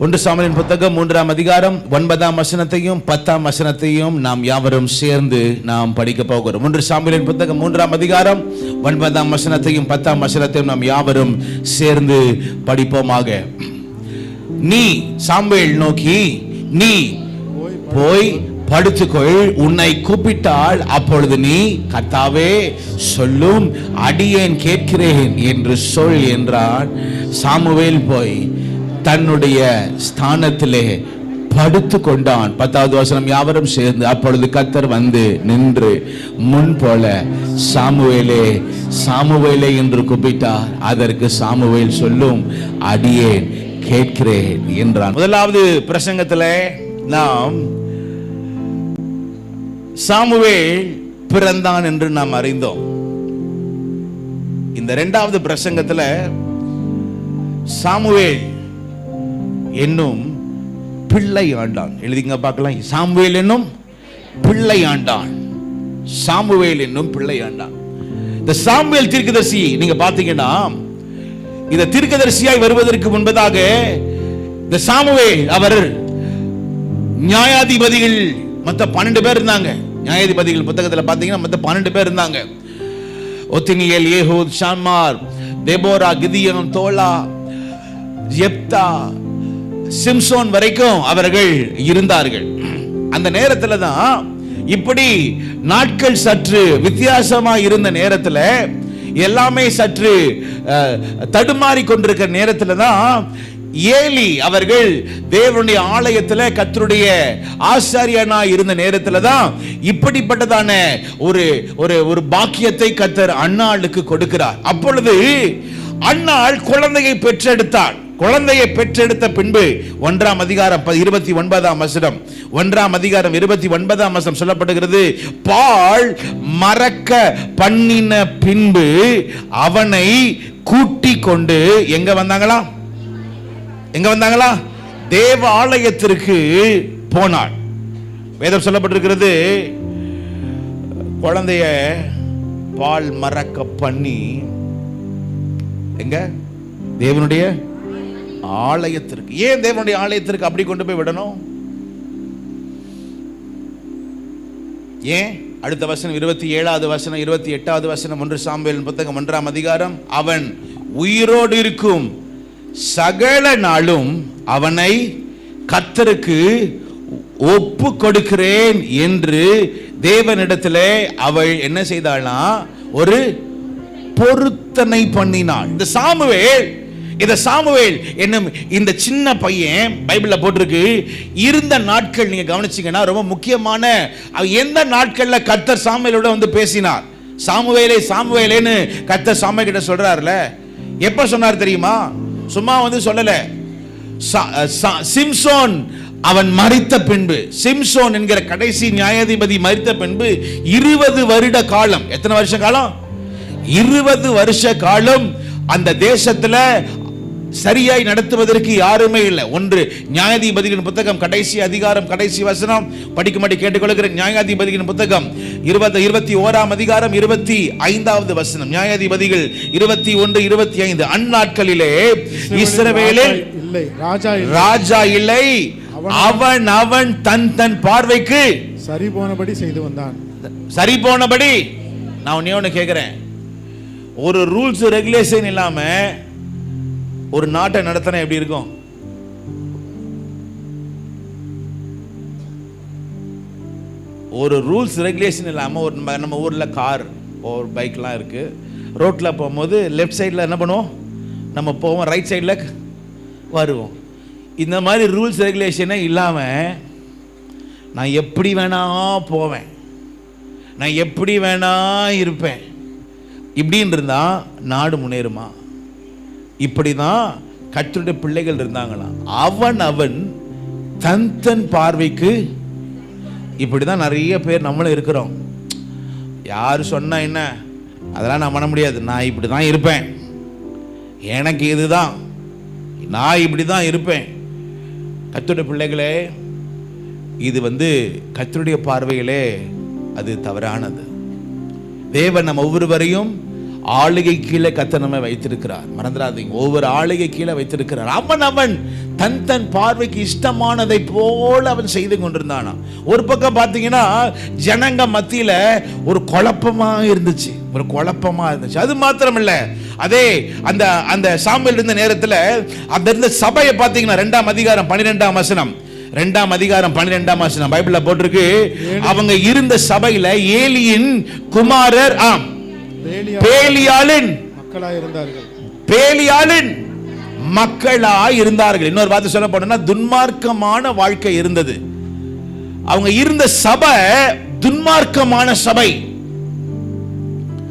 ஒன்று சாமுவேலின் புத்தகம் 3ஆம் அதிகாரம் 9ஆம் வசனத்தையும் 10ஆம் வசனத்தையும் நாம் யாவரும் சேர்ந்து நாம் படிக்க போகிறோம். ஒன்று சாமுவேலின் புத்தகம் 3ஆம் அதிகாரம் 9ஆம் வசனத்தையும் 10ஆம் வசனத்தையும் நாம் யாவரும் சேர்ந்து படிப்போமாக. நீ சாமுவேல் நோக்கி, நீ போய் படுத்துக்கொள், உன்னை கூப்பிட்டால் அப்பொழுது நீ கர்த்தாவே சொல்லும், அடியேன் கேட்கிறேன் என்று சொல் என்றான். சாமுவேல் போய் தன்னுடைய ஸ்தானத்திலே படுத்து கொண்டான். 10வது வசனம் யாவரும் சேர்ந்து, அப்பொழுது கர்த்தர் வந்து நின்று முன் போல சாமுவேலே சாமுவேலே என்று கூப்பிட்டார். அதற்கு சாமுவேல் சொல்லும், அடியேன் கேட்கிறேன் என்றான். முதலாவது பிரசங்கத்திலே நாம் சாமுவேல் பிறந்தான் என்று நாம் அறிந்தோம். இந்த இரண்டாவது பிரசங்கத்துல சாமுவேல் என்னும் பிள்ளை ஆண்டான். எழுதிங்க பார்க்கலாம். சாமுவேல் என்னும் பிள்ளை ஆண்டான். சாமுவேல் என்னும் பிள்ளை ஆண்டான். இந்த சாமுவேல் தீர்க்கதரிசி நீங்க பாத்தீங்கன்னா, இந்த தீர்க்கதரிசியாய் வருவதற்கு முன்பதாக இந்த சாமுவேல் அவர் நியாயாதிபதிகள் மொத்த 12 பேர் இருந்தாங்க. நியாயாதிபதிகள் புத்தகத்தில் பார்த்தீங்கன்னா மொத்த 12 பேர் இருந்தாங்க. ஒத்தினியேல், ஏகூத், ஷாமார், தெபோரா, கிதியோன், தோலா, யெப்தா, சிம்சோன் வரைக்கும் அவர்கள் இருந்தார்கள். அந்த நேரத்தில் தான் இப்படி நாட்கள் சற்று வித்தியாசமாக இருந்த நேரத்தில், எல்லாமே சற்று தடுமாறி கொண்டிருக்கிற நேரத்தில் தான் ஏலி அவர்கள் தேவனுடைய ஆலயத்தில் கர்த்தருடைய ஆசாரியனா இருந்த நேரத்தில் தான் இப்படிப்பட்டதான ஒரு ஒரு ஒரு பாக்கியத்தை கர்த்தர் அன்னாளுக்கு கொடுக்கிறார். அப்பொழுது அன்னாள் குழந்தையை பெற்றெடுத்தாள். குழந்தையை பெற்றெடுத்த பின்பு 1ஆம் அதிகாரம் 29ஆம் வசனம், 1ஆம் அதிகாரம் 29ஆம் வசனம் சொல்லப்படுகிறது, பால் மறக்க பண்ணின பின்பு அவனை கூட்டிக் கொண்டு எங்க வந்தாங்களா? எங்க வந்தாங்களா? தேவ ஆலயத்திற்கு போனாள். வேதம் சொல்லப்பட்டிருக்கிறது, குழந்தைய பால் மறக்க பண்ணி எங்க? தேவனுடைய ஆலயத்திற்கு. ஏன் தேவனுடைய ஆலயத்திற்கு அப்படி கொண்டு போய் விடணும்? ஏன்? அடுத்த வசனம் 27வது வசனம், 28வது வசனம், 1 சாமுவேல் புத்தகம் 1ஆம் அதிகாரம், அவன் உயிரோடு இருக்கும் சகல நாளும் அவனை கர்த்தருக்கு ஒப்பு கொடுக்கிறேன் என்று தேவனிடத்திலே அவள் என்ன செய்தாள்னா, ஒரு பொருத்தனை பண்ணினாள். இந்த சாமுவேல் என்னும் இந்த சின்ன பையன் பைபிள்ல போட்டிருக்கு இருந்த நாட்கள் நீங்க கவனிச்சீங்கன்னா ரொம்ப முக்கியமான. எந்த நாட்கள்ல கர்த்தர் சாமுவேலோட வந்து பேசினார்? சாமுவேலே சாமுவேலேன்னு கர்த்தர் சாமுவேல் கிட்ட சொல்றாருல, எப்ப சொன்னார் தெரியுமா? சும்மா வந்து சொல்லல. சிம்சோன் அவன் மரித்த பின்பு, சிம்சோன் என்கிற கடைசி நியாயாதிபதி மரித்த பின்பு 20 வருட காலம். எத்தனை வருஷ காலம்? 20 வருஷ காலம் அந்த தேசத்துல சரியாய் நடத்துவதற்கு யாருமே இல்லை. 1 நியாயாதிபதிகளின் புத்தகம் கடைசி அதிகாரம் கடைசி வசனம் படிக்கும்படி கேட்டுக்கொள்கிறேன். நியாயாதிபதிகளின் புத்தகம் 21ஆம் அதிகாரம் 25வது வசனம். நியாயாதிபதிகள் 21, 25. அந்நாட்களிலே இஸ்ரவேலில் ராஜா இல்லை, அவன் தன் பார்வைக்கு சரி போனபடி செய்து வந்தான். சரி போனபடி. நான் ஒண்ணே கேட்கிறேன், ஒரு ரூல்ஸ் ரெகுலேஷன் இல்லாம ஒரு நாட்டை நடத்தினா எப்படி இருக்கும்? ஒரு ரூல்ஸ் ரெகுலேஷன் இல்லாம ஒரு நம்ம ஊர்ல கார் ஒரு பைக்லாம் இருக்கு, ரோட்ல போகும்போது லெஃப்ட் சைடில் என்ன பண்ணுவோம்? நம்ம போவோம், ரைட் சைடில் வருவோம். இந்த மாதிரி ரூல்ஸ் ரெகுலேஷனே இல்லாம நான் எப்படி வேணா போவேன், நான் எப்படி வேணா இருப்பேன், இப்படின்னு இருந்தா நாடு முன்னேறுமா? இப்படிதான் கர்த்தருடைய பிள்ளைகள் இருந்தாங்களாம். அவன் தன் பார்வைக்கு. இப்படிதான் நிறைய பேர் நம்மளும் இருக்கிறோம். யாரு சொன்னா என்ன, அதெல்லாம் நான் பண்ண முடியாது, நான் இப்படிதான் இருப்பேன், எனக்கு இதுதான், நான் இப்படிதான் இருப்பேன். கர்த்தருடைய பிள்ளைகளே, இது கர்த்தருடைய பார்வையிலே அது தவறானது. தேவன் நம்ம ஒவ்வொருவரையும் ஆளுகை கீழே கர்த்தர் நம்மை வைத்திருக்கிறார். மறந்துடாதீங்க, ஒவ்வொரு ஆளுகை கீழே வைத்திருக்கிறார். அவன் தன் தன் பார்வைக்கு இஷ்டமானதை போல அவன் செய்து கொண்டிருந்தானா. ஒரு பக்கம் பார்த்தீங்கன்னா ஜனங்க மத்தியில ஒரு குழப்பமா இருந்துச்சு. அது மாத்திரமில்ல, அதே அந்த அந்த சாமுவேல் இருந்த நேரத்தில் அந்த இருந்த சபையை பார்த்தீங்கன்னா 2ஆம் அதிகாரம் 12ஆம் வசனம், 2ஆம் அதிகாரம் 12ஆம் வசனம் பைபிள்ல போட்டிருக்கு. அவங்க இருந்த சபையில ஏலியின் குமாரர் பேலியாளின் மக்களாய் இருந்தார்கள். இன்னொரு வார்த்தை சொல்ல போனா துன்மார்க்கமான வாழ்க்கை இருந்தது. அவங்க இருந்த சபை துன்மார்க்கமான சபை.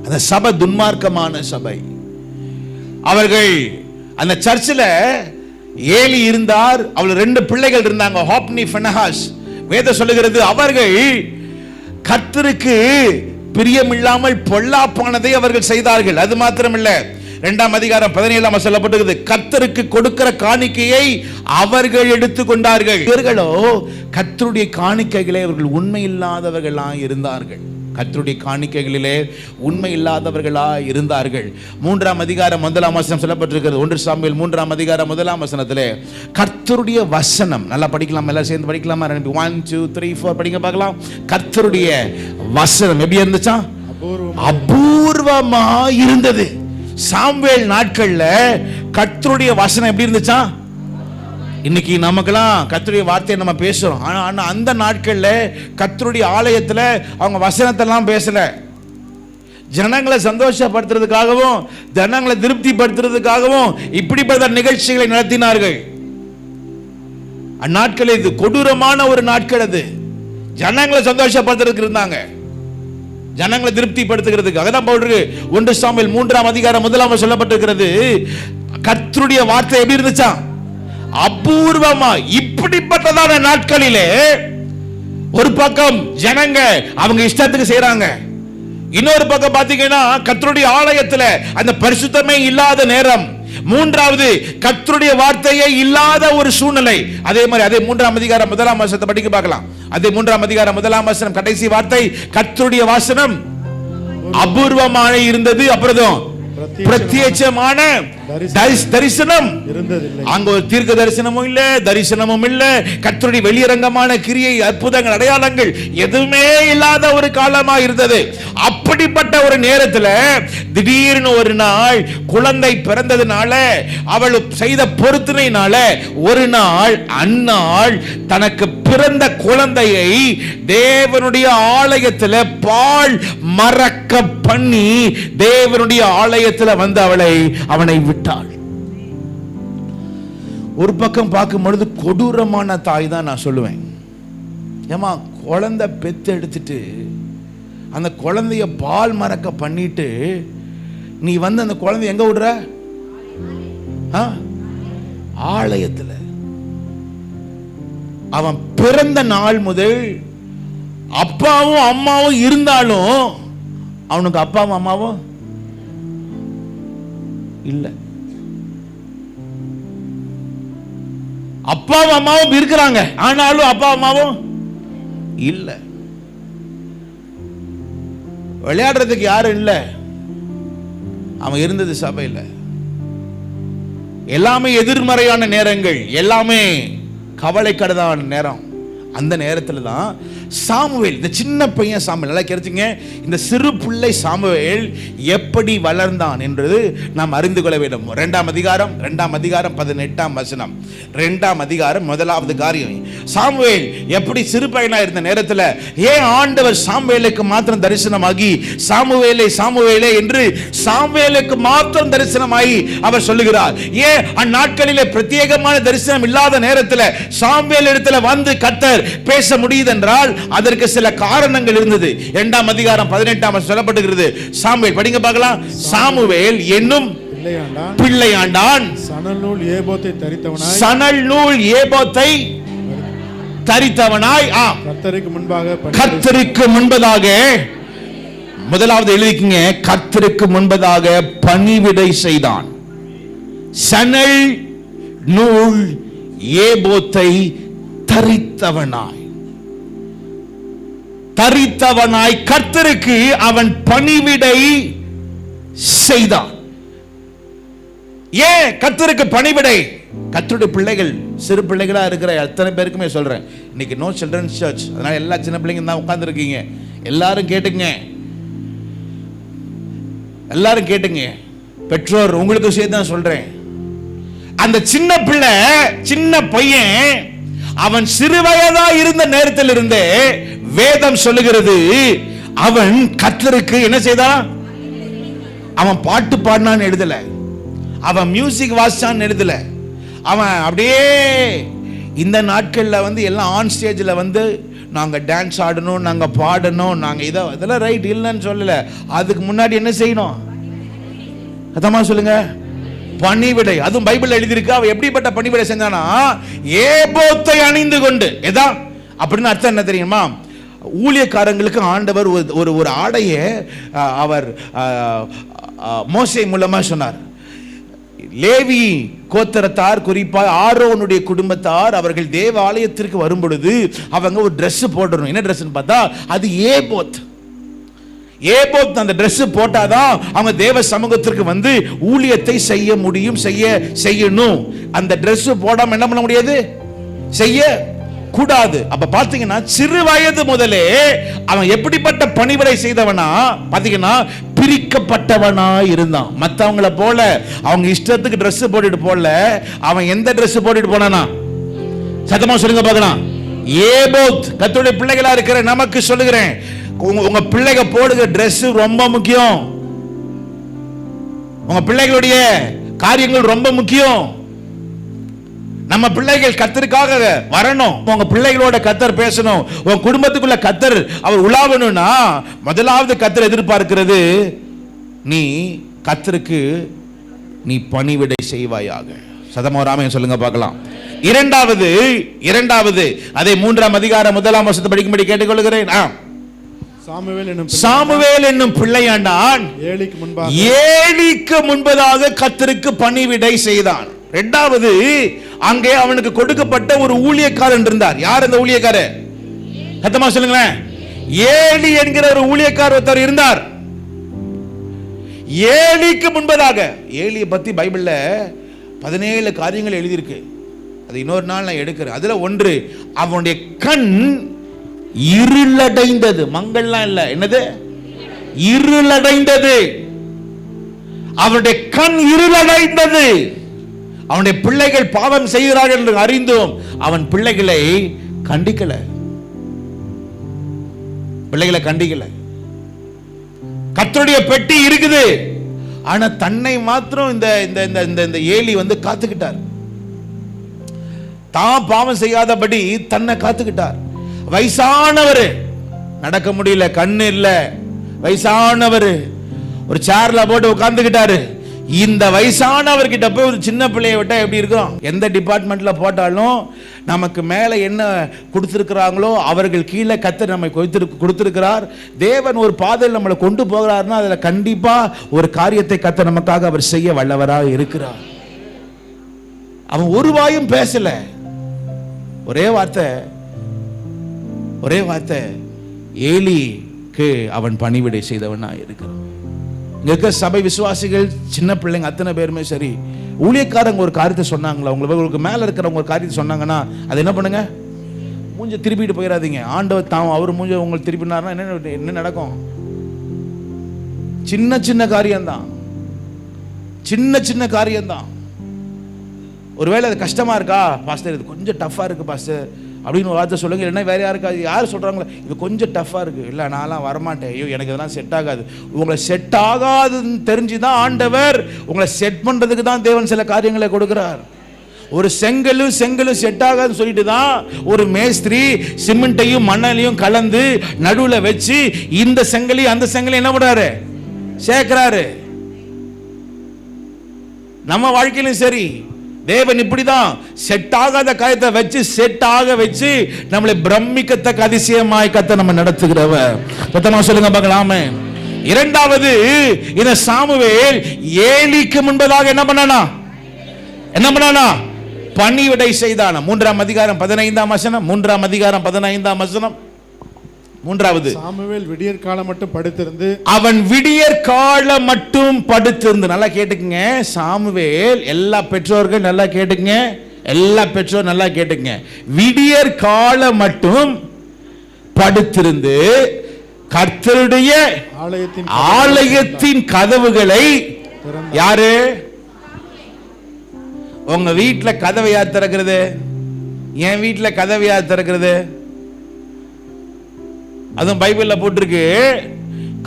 அந்த சபை துன்மார்க்கமான சபை. அவர்கள் அந்த சர்ச்சில் ஏலி இருந்தார், அவள் 2 பிள்ளைகள் இருந்தாங்க, ஹோப்னி பினெகாஸ். வேதம் சொல்லுகிறது அவர்கள் கர்த்தருக்கு பிரியமில்லாமல் பொல்லாப்பானதை அவர்கள் செய்தார்கள். அது மாத்திரமில்ல, 2ஆம் அதிகாரம் 17ஆம் சொல்லப்பட்டிருக்கிறது, கர்த்தருக்கு கொடுக்கிற காணிக்கையை அவர்கள் எடுத்துக்கொண்டார்கள். இவர்களோ கர்த்தருடைய காணிக்கைகளே அவர்கள் உண்மை இல்லாதவர்களாய் இருந்தார்கள். கர்த்தருடைய காணிக்கைகளிலே உண்மை இல்லாதவர்களாய் இருந்தார்கள். 3ஆம் அதிகாரம் 1ஆம் வசனம் சொல்லப்பட்டிருக்கிறது. 1 சாமுவேல் 3ஆம் அதிகாரம் 1ஆம் வசனத்திலே கர்த்தருடைய வசனம், நல்லா படிக்கலாம், எல்லாம் சேர்ந்து படிக்கலாமா? 1 2 3 4 படிங்க பார்க்கலாம். கர்த்தருடைய வசனம் எப்படி இருந்துச்சா? அபூர்வமா இருந்தது. சாமுவேல் நாட்கள்ல கர்த்தருடைய வசனம் எப்படி இருந்துச்சா? இன்னைக்கு நமக்கெல்லாம் கர்த்தருடைய வார்த்தையை நம்ம பேசுறோம். ஆனா அந்த நாட்கள்ல கர்த்தருடைய ஆலயத்துல அவங்க வசனத்தை எல்லாம் பேசல. ஜனங்களை சந்தோஷப்படுத்துறதுக்காகவும் ஜனங்களை திருப்திப்படுத்துறதுக்காகவும் இப்படிப்பட்ட நிகழ்ச்சிகளை நடத்தினார்கள். அந்நாட்கள் இது கொடூரமான ஒரு நாட்கள். அது ஜனங்களை சந்தோஷப்படுத்துறதுக்கு இருந்தாங்க, ஜனங்களை திருப்திப்படுத்துகிறதுக்கு. அதான் போட்டிருக்கு 1 சாமுவேல் 3ஆம் அதிகாரம் 1ஆம் சொல்லப்பட்டிருக்கிறது, கர்த்தருடைய வார்த்தை எப்படி இருந்துச்சா? அபூர்வமா. இப்படிப்பட்டதான நாட்களிலே ஒரு பக்கம் ஜனங்க அவங்க இஷ்டத்துக்கு செய்றாங்க, இன்னொரு பக்கம் பாத்தீங்கன்னா கர்த்தருடைய ஆலயத்துல அந்த பரிசுத்தமே இல்லாத நேரம், மூன்றாவது கர்த்தருடைய வார்த்தையே இல்லாத ஒரு சூழ்நிலை. அதே மாதிரி அதே 3ஆம் அதிகாரம் 1ஆம் வசனத்தை படிக்க பார்க்கலாம். அதே 3ஆம் அதிகாரம் 1ஆம் வசனம் கடைசி வார்த்தை, கர்த்தருடைய வாசனம் அபூர்வமான இருந்தது, அப்புறம் பிரத்யட்சமான தரிசனம் இருந்ததில்லை. அங்க ஒரு தீர்க்க தரிசனமும் இல்ல, தரிசனமும் இல்ல, கர்த்தருடைய வெளியரங்கமான கிரியை, அற்புதங்கள், அடையாளங்கள் எதுவுமே இல்லாத ஒரு காலமா இருந்தது. அப்படிப்பட்ட ஒரு நேரத்தில் திடீர்னு ஒரு நாள் குழந்தை பிறந்ததுனால, அவள் செய்த பொருத்தனையினால ஒரு நாள் அந்நாள் தனக்கு பிறந்த குழந்தையை தேவனுடைய ஆலயத்தில் பால் மறக்க பண்ணி தேவனுடைய ஆலயத்தில் வந்து அவனை விட்டாள். ஒரு பக்கம் பார்க்கும் பொழுது கொடூரமான தாய் தான் நான் சொல்லுவேன். ஏமா, குழந்தை பெத்து எடுத்துட்டு அந்த குழந்தைய பால் மறக்க பண்ணிட்டு நீ வந்து அந்த குழந்தை எங்க விடுற? ஆலயத்தில். அவன் பிறந்த நாள் முதல் அப்பாவும் அம்மாவும் இருந்தாலும் அவனுக்கு அப்பாவும் அம்மாவும் இல்ல. அப்பாவும் அம்மாவும் இருக்கிறாங்க, ஆனாலும் அப்பா அம்மாவும் இல்ல. விளையாடுறதுக்கு யாரும் இல்ல. அவன் இருந்தது சபையில். எல்லாமே எதிர்மறையான நேரங்கள், எல்லாமே கவலைக்கடதான நேரம். அந்த நேரத்தில் தான் சாமுவேல், இந்த சின்ன பையன் சாமுவேல், நல்லா கேட்டுங்க, இந்த சிறு பிள்ளை சாமுவேல் எப்படி வளர்ந்தான் என்று நாம் அறிந்து கொள்ள வேண்டும். 2ஆம் அதிகாரம் 18ஆம் வசனம். 2ஆம் அதிகாரம் 1வது காரியம், சாமுவேல் எப்படி சிறு பையனா இருந்த நேரத்தில் ஏன் ஆண்டவர் சாமுவேலுக்கு மாத்திரம் தரிசனமாகி சாமுவேலே சாமுவேலே என்று சாமுவேலுக்கு மாத்திரம் தரிசனமாகி அவர் சொல்லுகிறார்? ஏன் அந்நாட்களிலே பிரத்யேகமான தரிசனம் இல்லாத நேரத்தில் சாமுவேல் இடத்துல வந்து கர்த்தர் பேச முடியுது என்றால் அதற்கு சில காரணங்கள் இருந்தது. 2ஆம் அதிகாரம் 18ஆம் சொல்லப்பட்டிருக்கிறது. சாமுவேல் படிங்க பார்க்கலாம். சாமுவேல் என்னும் பிள்ளையாண்டான், சணல் நூல் ஏபோத்தை தரித்தவனாய் கர்த்தருக்கு முன்பதாக, முதலாவது எழுதிக்கங்க, கர்த்தருக்கு முன்பதாக பணிவிடை செய்தான். சணல் நூல் ஏபோத்தை தரித்தவனாய் கர்த்தருக்கு அவன் பணிவிடை செய்தான். ஏன் கர்த்தருக்கு பணிவிடை? கர்த்தருடைய பிள்ளைகள், சிறு பிள்ளைகளா இருக்கிற அத்தனை பேருக்குமே சொல்றேன், இன்னைக்கு நோ சில்ட்ரன்ஸ் சர்ச், அதனால எல்லா சின்ன பிள்ளைங்க தான் உட்கார்ந்து இருக்கீங்க. எல்லாரும் கேட்டுங்க, எல்லாரும் கேட்டுங்க. பெற்றோர் உங்களுக்கு சேர்த்து தான் சொல்றேன். அந்த சின்ன பிள்ளை, சின்ன பையன், அவன் சிறு வயதா இருந்த நேரத்தில் இருந்தே வேதம் சொல்லுகிறது, அவன் கர்த்தருக்கு என்ன செய்தான்? அவன் பாட்டு பாடினான்னு எழுதல, அவன் மியூசிக் வாசிச்சான்னு எழுதல. அவன் அப்படியே இந்த நாட்கள்ல எல்லாம் ஆன் ஸ்டேஜ்ல நாங்க டான்ஸ் ஆடணும், நாங்க பாடணும், நாங்க இதெல்லாம் ரைட் இல்லைன்னு சொல்லல. அதுக்கு முன்னாடி என்ன செய்யணும்? அதாம்மா சொல்லுங்க, பணிவிடை. அதுவும் பைபிள் எழுதியிருக்கு. அவன் எப்படிப்பட்ட பணிவிடை செஞ்சானா, ஏபோத்தை அணிந்து கொண்டு. எதா அப்படின்னு அர்த்தம் என்ன தெரியுமா? ஊழியக்காரங்களுக்கு ஆண்டவர் ஒரு ஆடையை அவர் மோசே மூலமா சொன்னார். லேவி கோத்திரத்தார், குறிப்பாக ஆரோனுடைய குடும்பத்தார், அவர்கள் தேவ ஆலயத்திற்கு வரும் பொழுது அவங்க ஒரு Dress போடணும். என்ன ட்ரெஸ்ன்னு பார்த்தா அது ஏபோத். ஏபோத் அந்த Dress போட்டாதான் அவங்க தேவ சமூகத்திற்கு ஊழியத்தை செய்ய முடியும், செய்யணும். அந்த Dress போடாம என்ன பண்ண முடியாது? செய்ய கூடாது. அப்ப பாத்தீங்கன்னா சிறு வயது முதலே அவன் எப்படிப்பட்ட பணிவிடை செய்தவனா பாத்தீங்கன்னா, பிரிக்கப்பட்டவனா இருந்தான். மற்றவங்கள போல அவங்க இஷ்டத்துக்கு Dress போட்டுட்டு போல. அவன் எந்த Dress போட்டுட்டு போனானா? சத்தமா சொல்லுங்க பார்க்கலாம். ஏபோத். கர்த்தருடைய பிள்ளைகளா இருக்கிற நமக்கு சொல்லுகிறேன், உங்க பிள்ளைங்க போடுற Dress ரொம்ப முக்கியம். உங்க பிள்ளைகளுடைய காரியங்கள் ரொம்ப முக்கியம். நம்ம பிள்ளைகள் கர்த்தருக்காக வரணும். உங்க பிள்ளைகளோட கர்த்தர் பேசணும். உங்க குடும்பத்துக்குள்ள கர்த்தர் அவர் உலாவணும்னா முதலாவது கர்த்தர் எதிர்பார்க்கிறது, நீ கர்த்தருக்கு நீ பணிவிடை செய்வாயாக. சதமா ராமன் சொல்லுங்க பார்க்கலாம். இரண்டாவது அதை 3ஆம் அதிகாரம் 1ஆம் வசனத்தை படிக்கும்படி கேட்டுக்கொள்கிறேன். சாமுவேல் என்னும் பிள்ளையாண்டான் ஏலிக்கு முன்பதாக கர்த்தருக்கு பணிவிடை செய்தான். இரண்டாவது, அங்கே அவனுக்கு கொடுக்கப்பட்ட ஒரு ஊழியக்காரன் இருந்தார். யார் அந்த ஊழியக்காரர்? சத்தமா சொல்லுங்களேன். ஏலி என்கிற ஒரு ஊழியக்காரர் ஒருத்தர் இருந்தார். ஏலிக்கு முன்பதாக, ஏலியை பத்தி பைபிள்ல 17 காரியங்கள் எழுதியிருக்கு. அது இன்னொரு நாள் நான் எடுக்கிறேன். அதுல ஒன்று, அவனுடைய கண் இருளடைந்தது. மங்கள்லாம் இல்ல, என்னது? இருளடைந்தது. அவனுடைய கண் இருளடைந்தது. அவனுடைய பிள்ளைகள் பாவம் செய்கிறார்கள் என்று அறிந்தும் அவன் பிள்ளைகளை கண்டிக்கல. கர்த்தருடைய பெட்டி இருக்குது, ஆனா தன்னை மாத்திரம் இந்த ஏலி காத்துக்கிட்டார். தான் பாவம் செய்யாதபடி தன்னை காத்துக்கிட்டார். வயசானவர், நடக்க முடியல, கண்ணு இல்ல, வயசானவர் ஒரு சேர்ல போட்டு உட்கார்ந்துக்கிட்டாரு. இந்த வயசானவர்கிட்ட போய் ஒரு சின்ன பிள்ளையை விட்டா எப்படி இருக்கும்? எந்த டிபார்ட்மெண்ட்ல போட்டாலும் நமக்கு மேல என்ன கொடுத்திருக்கிறாங்களோ அவர்கள் கீழே கர்த்தர் நம்மை கொடுத்திருக்கிறார். தேவன் ஒரு பாதையில் நம்மளை கொண்டு போகிறார்னா அதுல கண்டிப்பா ஒரு காரியத்தை கர்த்தர் நமக்காக அவர் செய்ய வல்லவராக இருக்கிறார். அவன் ஒரு வாயும் பேசல, ஒரே வார்த்தை ஏலிக்கு அவன் பணிவிடை செய்தவனா இருக்கிறான். இங்க சபை விசுவாசிகள், சின்ன பிள்ளைங்க அத்தனை பேருமே சரி, ஊழியக்காரங்க ஒரு காரியத்தை சொன்னாங்களா, உங்களுக்கு மேல இருக்கிறவங்க ஒரு காரியத்தை சொன்னாங்கன்னா அது என்ன பண்ணுங்க? மூஞ்ச திருப்பிட்டு போயிடாதீங்க. ஆண்டவர் தான் அவர் மூஞ்ச உங்களுக்கு திருப்பினார்னா என்ன நடக்கும்? சின்ன காரியம்தான், சின்ன காரியம்தான். ஒருவேளை அது கஷ்டமா இருக்கா பாஸ்டர், இது கொஞ்சம் டஃபா இருக்கு பாஸ்டர் அப்படின்னு ஒரு வார்த்தை சொல்லுங்க. இல்லைன்னா வேற யாருக்கா, யார் சொல்றாங்களோ இது கொஞ்சம் டஃபா இருக்கு, இல்லை நான்லாம் வரமாட்டேன், ஐயோ எனக்கு இதெல்லாம் செட் ஆகாது. உங்களை செட் ஆகாதுன்னு தெரிஞ்சுதான் ஆண்டவர் உங்களை செட் பண்றதுக்கு தான் தேவன் சில காரியங்களை கொடுக்கிறார். ஒரு செங்கலும் செட் ஆகாதுன்னு சொல்லிட்டு தான் ஒரு மேஸ்திரி சிமெண்ட்டையும் மணலையும் கலந்து நடுவில் வச்சு இந்த செங்கலையும் அந்த செங்கலையும் என்ன பண்றாரு? சேர்க்கிறாரு. நம்ம வாழ்க்கையிலும் சரி, தேவன் இப்படிதான் செட் ஆகாத காரியத்தை வச்சு செட் ஆக வச்சு நம்மளை பிரமிக்கத்தக்க அதிசயமாய் கர்த்தர் நம்ம நடத்துகிறவர். சத்தமா சொல்லுங்க பார்க்கலாமே. இரண்டாவது, இந்த சாமுவேல் ஏலிக்கு முன்பதாக என்ன பண்ணானா? பணிவிடை செய்தானா. 3ஆம் அதிகாரம் 15ஆம் வசனம். மூன்றாவது, சாமுவேல் விடியற் காலம் மட்டும் படுத்திருந்து அவன் விடியற் காலம் மட்டும் படுத்திருந்து. நல்லா கேட்டுக்குங்க, சாமுவேல், எல்லா பெற்றோர்கள் நல்லா கேட்டுக்குங்க, எல்லா பெற்றோர் நல்லா கேட்டுக்குங்க. விடியற் காலம் மட்டும் படுத்திருந்து கர்த்தருடைய ஆலயத்தின் கதவுகளை யாரு? உங்க வீட்டுல கதவை யார் திறக்கிறது? என் வீட்டுல கதவை யார் திறக்கிறது? அதுவும் பைபிள்ல போட்டிருக்கு,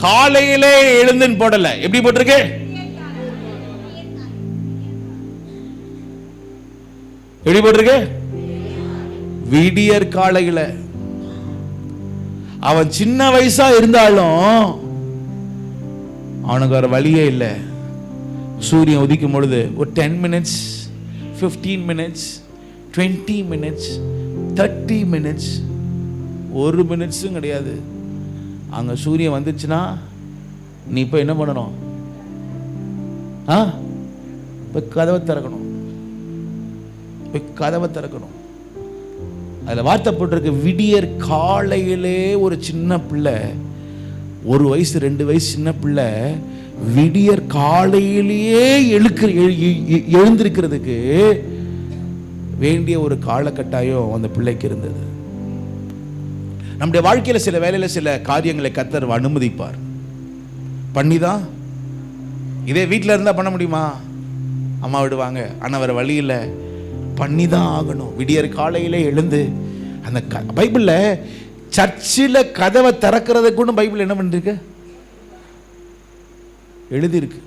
காலையிலே எழுந்துன்னு போடல. எப்படி போட்டிருக்கு? எப்படி போட்டிருக்கு? விடியற் காலையில. அவன் சின்ன வயசா இருந்தாலும் அவனுக்கு ஒரு வழியே இல்லை. சூரியன் உதிக்கும் பொழுது ஒரு 10 minutes, 15 minutes, 20 minutes, 30 minutes, 1 minutes கிடையாது. அங்க சூரியன் வந்துச்சுன்னா நீ இப்ப என்ன பண்ணணும்? இப்ப கதவை திறக்கணும், இப்ப கதவை திறக்கணும். அதுல வார்த்தை போட்டிருக்கு, விடியற் காலையிலே. ஒரு சின்ன பிள்ளை, 1 வயசு 2 வயசு சின்ன பிள்ளை விடியற் காலையிலேயே எழுந்திருக்கிறதுக்கு வேண்டிய ஒரு காலகட்டாயம் அந்த பிள்ளைக்கு இருந்தது. நம்முடைய வாழ்க்கையில சில வேளையில சில காரியங்களை கர்த்தர் அனுமதிப்பார். பண்ணிதான். இதே வீட்டில் இருந்தா பண்ண முடியுமா? அம்மா விடுவாங்க, ஆனா வேற வழி இல்லை, பண்ணிதான் ஆகணும். விடியற் காலையிலே எழுந்து அந்த பைபிள்ல சர்ச்சில் கதவை திறக்கிறதுக்கு கூட பைபிள் என்ன பண்ணிருக்கு? எழுதியிருக்கு.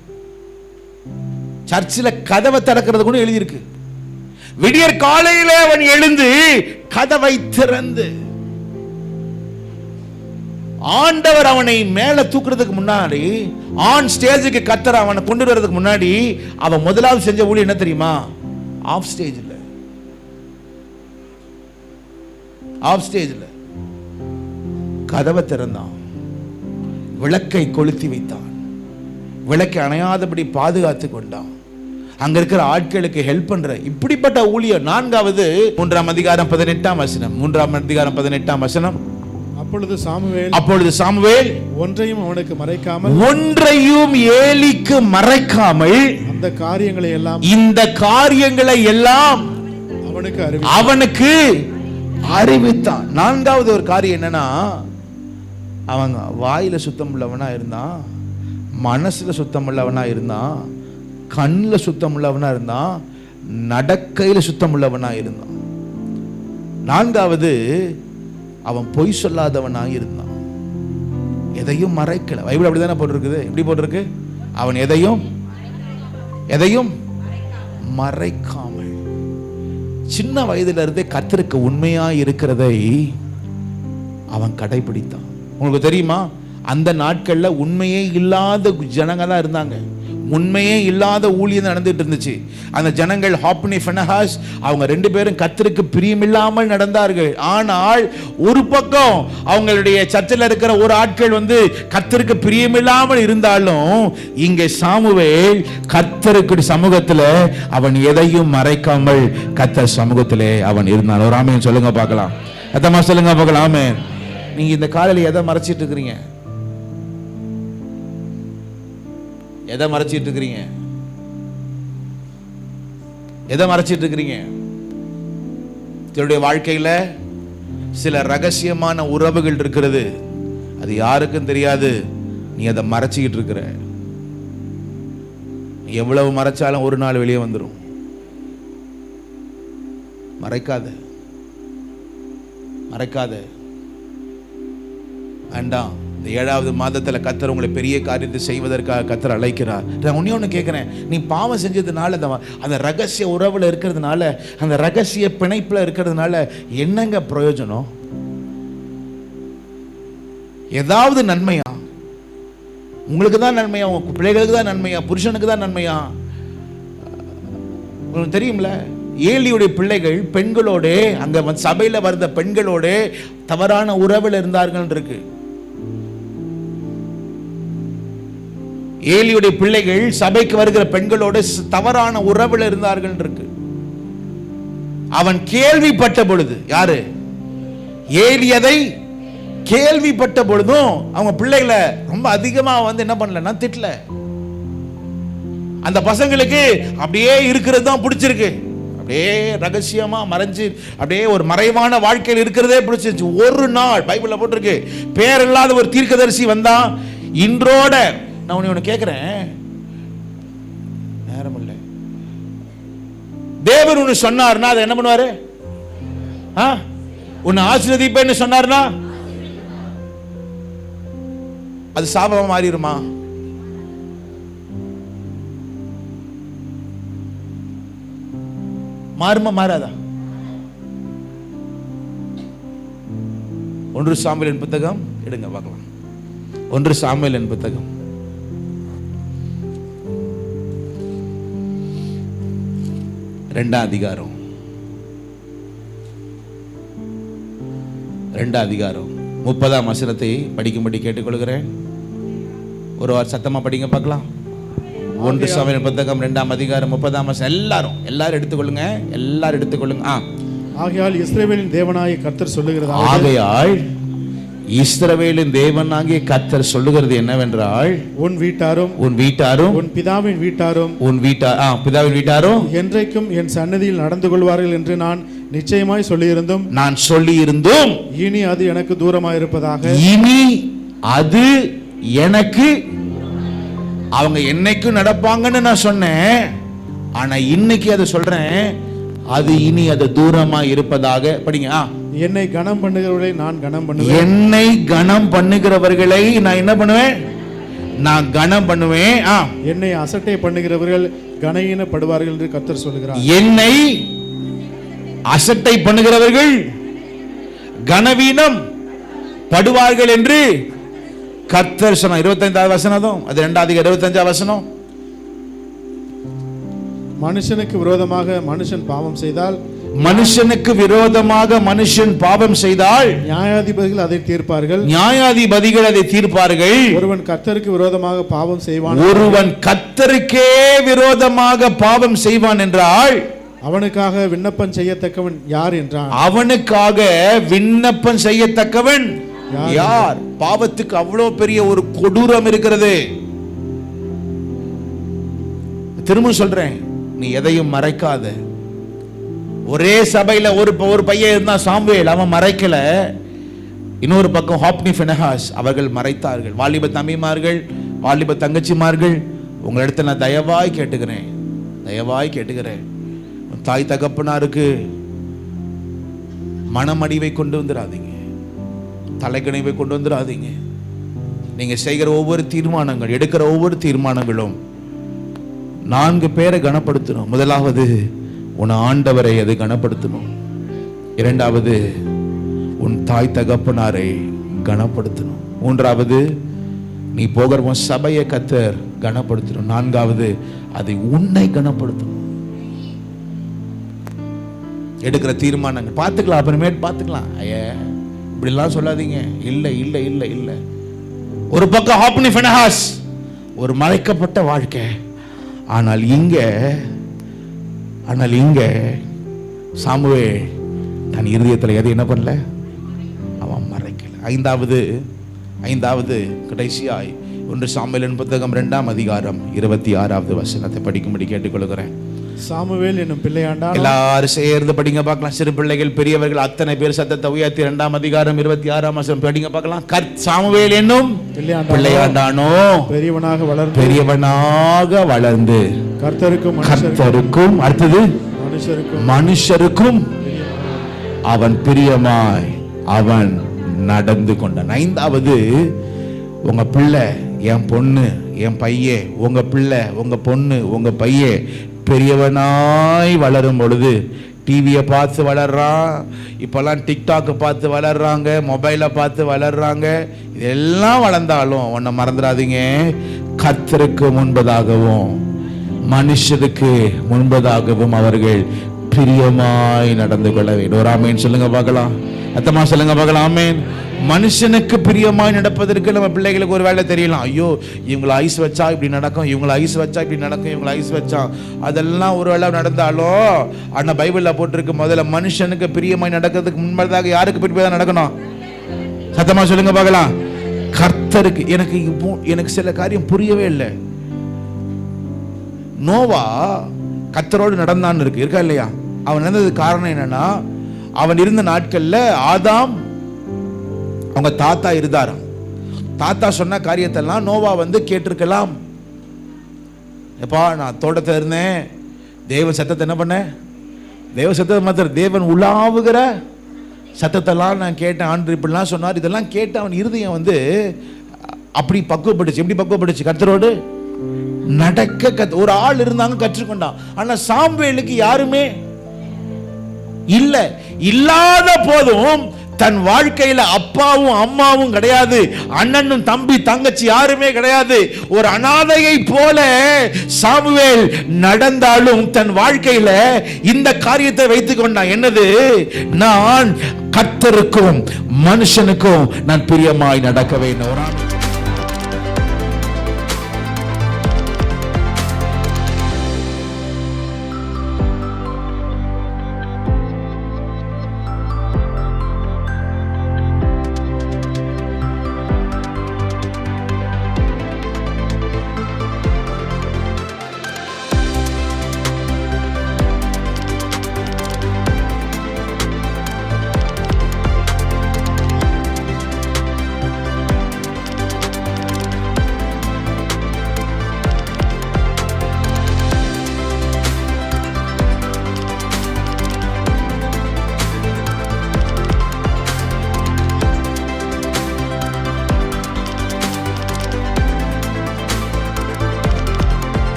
சர்ச்சில் கதவை திறக்கிறது கூட எழுதியிருக்கு. விடியற் காலையிலே அவன் எழுந்து கதவை திறந்து, ஆண்டவர் அவனை மேல தூக்குறதுக்கு முன்னாடி, ஆன் ஸ்டேஜுக்கு கர்த்தர் அவனை கொண்டு வரதுக்கு முன்னாடி அவன் முதலாவது செஞ்ச ஊழியம் என்ன தெரியுமா? ஆஃப் ஸ்டேஜ்ல கதவை திறந்தான், விளக்கை கொளுத்தி வைத்தான், விளக்கை அணையாதபடி பாதுகாத்து கொண்டான், அங்க இருக்கிற ஆட்களுக்கு ஹெல்ப் பண்ற இப்படிப்பட்ட ஊழியம். 4வது 3ஆம் அதிகாரம் 18ஆம் வசனம். 3ஆம் அதிகாரம் 18ஆம் வசனம். அப்பொழுது சாமுவேல் ஒன்றையும் அவனுக்கு மறைக்காமல், ஒன்றையும் ஏலிக்கு மறைக்காமல் இந்த காரியங்களை எல்லாம் அவனுக்கு அறிவித்தான். 4வது ஒரு காரியம் என்னன்னா, அவங்க வாயில சுத்தம் உள்ளவனா இருந்தான், மனசுல சுத்தம் உள்ளவனா இருந்தான், கண்ணுல சுத்தம் உள்ளவனா இருந்தான், நடக்கையில சுத்தம் உள்ளவனா இருந்தான். 4வது அவன் பொய் சொல்லாதவனாக இருந்தான், எதையும் மறைக்கல. பைபிள் அப்படிதானே போட்டிருக்குது. எப்படி போட்டிருக்கு? அவன் எதையும் மறைக்காமல் சின்ன வயதுல இருந்தே கர்த்தருக்கு உண்மையா இருக்கிறதை அவன் கடைபிடித்தான். உங்களுக்கு தெரியுமா, அந்த நாட்கள்ல உண்மையே இல்லாத ஜனங்க தான் இருந்தாங்க. உண்மையே இல்லாத ஊழியம் நடந்துட்டு இருந்துச்சு. அந்த ஜனங்கள் ஹாப்னி ஃபனஹாஸ் அவங்க 2 பேரும் கர்த்தருக்கு பிரியமில்லாமல் நடந்தார்கள். ஆனால் ஒரு பக்கம் அவங்களுடைய சர்ச்சில் இருக்கிற ஒரு ஆட்கள் கர்த்தருக்கு பிரியமில்லாமல் இருந்தாலும், இங்கே சாமுவேல் கர்த்தருக்கு சமூகத்தில் அவன் எதையும் மறைக்காமல் கர்த்தர் சமூகத்திலே அவன் இருந்தான். ஒரு ஆமென் சொல்லுங்க பார்க்கலாம். அத்தமா சொல்லுங்க பார்க்கலாம். ஆமென். நீங்க இந்த காலையில் எதை மறைச்சிட்டு இருக்கிறீங்க? எதை மறைச்சிட்டு இருக்கிறீங்க? எதை மறைச்சிட்டு இருக்கிறீங்க? என்னுடைய வாழ்க்கையில சில ரகசியமான உறவுகள் இருக்கிறது, அது யாருக்கும் தெரியாது. நீ அதை மறைச்சிக்கிட்டு இருக்கிற. எவ்வளவு மறைச்சாலும் ஒரு நாள் வெளியே வந்துடும். மறைக்காத, மறைக்காத. வேண்டாம். இந்த 7வது மாதத்துல கர்த்தர் உங்களை பெரிய காரியத்தை செய்வதற்காக கர்த்தர் அழைக்கிறார். நான் ஒண்ணு கேட்கிறேன், நீ பாவம் செஞ்சதுனால, அந்த ரகசிய உறவுல இருக்கிறதுனால, அந்த ரகசிய பிணைப்புல இருக்கிறதுனால என்னங்க பிரயோஜனம்? ஏதாவது நன்மையா? உங்களுக்கு தான் நன்மையா? உங்க பிள்ளைகளுக்கு தான் நன்மையா? புருஷனுக்கு தான் நன்மையா? உங்களுக்கு தெரியும்ல, ஏலியுடைய பிள்ளைகள் பெண்களோட, அங்க சபையில வந்த பெண்களோட தவறான உறவில் இருந்தார்கள் இருக்கு. ஏலியுடைய பிள்ளைகள் சபைக்கு வருகிற பெண்களோடு தவறான உறவில் இருந்தார்கள் இருக்கு. அவன் கேள்விப்பட்ட பொழுது, யாரு? ஏலி அதை கேள்விப்பட்ட பொழுதும் அவங்க பிள்ளைகளை ரொம்ப அதிகமா என்ன பண்ணலன்னா திட்டல. அந்த பசங்களுக்கு அப்படியே இருக்கிறது தான் பிடிச்சிருக்கு. அப்படியே ரகசியமா மறைஞ்சு அப்படியே ஒரு மறைவான வாழ்க்கையில் இருக்கிறதே பிடிச்சிருச்சு. ஒரு நாள் பைபிள்ல போட்டிருக்கு, பேர் இல்லாத ஒரு தீர்க்கதரிசி வந்தா, இன்றோட நான் உன்னை கேட்கிறேன், நேரம் இல்லை, தேவன் ஒன்று சொன்னார்னா அதை என்ன பண்ணுவாரு? உன்னை ஆசீர்வதிப்பேன்னு சொன்னார்னா அது சாபமா மாறிடுமா? மாறுமா மாறாதா? 1 சாமுவேலின் புத்தகம் எடுங்க பார்க்கலாம். 1 சாமுவேலின் புத்தகம் 2ஆம் அதிகாரம் 30ஆம் வசனத்தை படிக்கும்படி கேட்டுக்கொள்கிறேன். ஒரு வார சத்தமா படிங்க பார்க்கலாம். 1 சாமுவேலின் புத்தகம் 2ஆம் அதிகாரம் 30ஆம் வசனம். எல்லாரும் எடுத்துக்கொள்ளுங்க, எல்லாரும் எடுத்துக்கொள்ளுங்க. ஆகையால் இஸ்ரவேலின் தேவனாகிய கர்த்தர் சொல்லுகிறது, ஆகையால் இஸ்ரவேலின் தேவனாகிய கர்த்தர் சொல்லுகிறது என்னவென்றால், உன் வீட்டாரும் உன் பிதாவின் வீட்டாரும் என்றைக்கும் என் சன்னதியில் நடந்து கொள்வார்கள் என்று நான் நிச்சயமாய் சொல்லியிருந்தும் இனி அது எனக்கு தூரமாய் இருப்பதாக. இனி அது எனக்கு, அவங்க என்னைக்கும் நடப்பாங்கன்னு நான் சொன்னேன், ஆனா இன்னைக்கு அதை சொல்றேன், அது இனி அது தூரமா இருப்பதாக. படிங்க. என்னை கனம் பண்ணுகிறவர்களை நான் கனம் பண்ணுவேன். என்னை கனம் பண்ணுகிறவர்களை நான் என்ன பண்ணுவேன்? நான் கனம் பண்ணுவேன். என்னை அசட்டை பண்ணுகிறவர்கள் கனவீனப்படுவார்கள் என்று கர்த்தர் சொல்கிறார். என்னை அசட்டை பண்ணுகிறவர்கள் கனவீனம் படுவார்கள் என்று கர்த்தர் சொன்னார். 25ஆவது வசனம், அது 2ஆம் அதிகாரம் 25ஆம் வசனம். மனுஷனுக்கு விரோதமாக மனுஷன் பாவம் செய்தால், நியாயாதிபதிகள் அதை தீர்ப்பார்கள். ஒருவன் கர்த்தருக்கு விரோதமாக பாவம் செய்வான், ஒருவன் கர்த்தருக்கே விரோதமாக பாவம் செய்வான் என்றால் அவனுக்காக விண்ணப்பம் செய்யத்தக்கவன் யார் என்றான். அவனுக்காக விண்ணப்பம் செய்யத்தக்கவன் யார்? பாவத்துக்கு அவ்வளவு பெரிய ஒரு கொடூரம் இருக்கிறது. திரும்ப சொல்றேன், நீ எதையும் மறைக்காத. ஒரே சபையில ஒரு பையன் இருந்தா சாமுவேல், அவன் மறைக்கல. இன்னொரு பக்கம் ஹாப்னி ஃபினஹாஸ் அவர்கள் மறைத்தார்கள். வாலிப தம்பிமார்கள், வாலிப தங்கச்சிமார்கள், உங்களிடத்தில் நான் தயவாய் கேட்டுக்கிறேன், தாய் தகப்பனாருக்கு மனமடிவை கொண்டு வந்துடாதீங்க, தலைக்கணிவை கொண்டு வந்துடாதீங்க. நீங்க செய்கிற ஒவ்வொரு தீர்மானங்கள், எடுக்கிற ஒவ்வொரு தீர்மானங்களும் 4 பேரை கனப்படுத்தணும். முதலாவது உன் ஆண்டவரை அது கனப்படுத்தணும். 2வது உன் தாய் தகப்பனாரை கனப்படுத்தணும். 3வது நீ போகிற உன் சபையை கர்த்தர் கனப்படுத்தணும். 4வது அதை உன்னை கனப்படுத்தணும். எடுக்கிற தீர்மானங்கள் பார்த்துக்கலாம், அப்புறமேட்டு பார்த்துக்கலாம். இப்படிலாம் சொல்லாதீங்க. இல்லை இல்லை இல்லை இல்லை. ஒரு பக்கம் ஹாப்னி ஃபினஹாஸ், ஒரு மறைக்கப்பட்ட வாழ்க்கை. ஆனால் இங்க சாமுவேல் தன் இருதயத்தில் எது என்ன பண்ணல, அவன் மறைக்கல. 5வது கடைசியாய் 1 சாமுவேலின் புத்தகம் 2ஆம் அதிகாரம் 26வது வசனத்தை படிக்கும்படி கேட்டுக்கொள்கிறேன். சாமுவேல் என்னும் பிள்ளையாண்டான். எல்லாரும் சேர்ந்து படிங்க பார்க்கலாம். சிறு பிள்ளைகள், பெரியவர்கள் அத்தனை பேர் சத்தத்தை உயர்த்தி 2ஆம் அதிகாரம் 26ஆம் வசனம் படிங்க பார்க்கலாம். சாமுவேல் என்னும் பிள்ளையாண்டானோ பெரியவனாக வளர்ந்து கர்த்தருக்கும் அடுத்தது மனுஷருக்கும் அவன் பிரியமாய் அவன் நடந்து கொண்டான். 5வது, உங்க பிள்ளை, என் பொண்ணு, என் பையன், உங்க பிள்ளை, உங்க பொண்ணு, உங்க பையன் பெரியவனாய் வளரும் பொழுது, டிவியை பார்த்து வளர்றான், இப்பெல்லாம் டிக்டாக்கை பார்த்து வளர்றாங்க, மொபைலை பார்த்து வளர்றாங்க. இதெல்லாம் வளர்ந்தாலும் ஒன்றை மறந்துடாதீங்க, கர்த்தருக்கு முன்பதாகவும் மனுஷருக்கு முன்பதாகவும் அவர்கள் பிரியமாய் நடந்து கொள்ள வேண்டும். ஒரு ஆமேன் சொல்லுங்க பார்க்கலாம். அத்தமா சொல்லுங்க பார்க்கலாம். ஆமேன். மனுஷனுக்கு பிரியமாய் நடப்பதற்கு நம்ம பிள்ளைகளுக்கு ஒரு வேலை தெரியலாம். ஐயோ, இவங்களை ஐஸ் வச்சா இப்படி நடக்கும், இவங்களை ஐஸ் வச்சா இப்படி நடக்கும், இவங்களை ஐஸ் வச்சா அதெல்லாம் ஒரு வேலை நடந்தாலும், ஆனால் பைபிளில் போட்டிருக்கு, முதல்ல மனுஷனுக்கு பிரியமாய் நடக்கிறதுக்கு முன்பதாக யாருக்கு பிரியமாக நடக்கணும்? சத்தமா சொல்லுங்க பார்க்கலாம். கர்த்தருக்கு எனக்கு சில காரியம் புரியவே இல்லை. நோவா கர்த்தரோடு நடந்தான்னு இருக்கா இல்லையா? அவன் நடந்தது காரணம் என்னன்னா, அவன் இருந்த நாட்கள்ல ஆதாம் அவங்க தாத்தா இருந்தாராம். தாத்தா சொன்ன காரியத்தெல்லாம் நோவா கேட்டிருக்கலாம். எப்பா, நான் தோட்டத்தில் இருந்தேன், தேவன் சத்தத்தை என்ன பண்ண, தேவ சத்தத்தை மாத்திரம், தேவன் உலாவுகிற சத்தத்தெல்லாம் நான் கேட்டேன், ஆண்டு இப்படிலாம் சொன்னார். இதெல்லாம் கேட்டு அவன் இருதயம் அப்படி பக்குவப்பட்டுச்சு. எப்படி பக்குவப்பட்டுச்சு? கர்த்தரோடு நடக்க ஒரு ஆள் இருந்தாங்க, கற்றுக்கொண்டான். ஆனா சாமுவேலுக்கு யாருமே இல்ல. இல்லாத போதும் தன் வாழ்க்கையில அப்பாவும் அம்மாவும் கிடையாது, அண்ணனும் தம்பி தங்கச்சி யாருமே கிடையாது. ஒரு அனாதையை போல சாமுவேல் நடந்தாலும் தன் வாழ்க்கையில இந்த காரியத்தை வைத்துக் கொண்டான். என்னது? நான் கர்த்தருக்கும் மனுஷனுக்கும் நான் பிரியமாய் நடக்க வேண்டும்.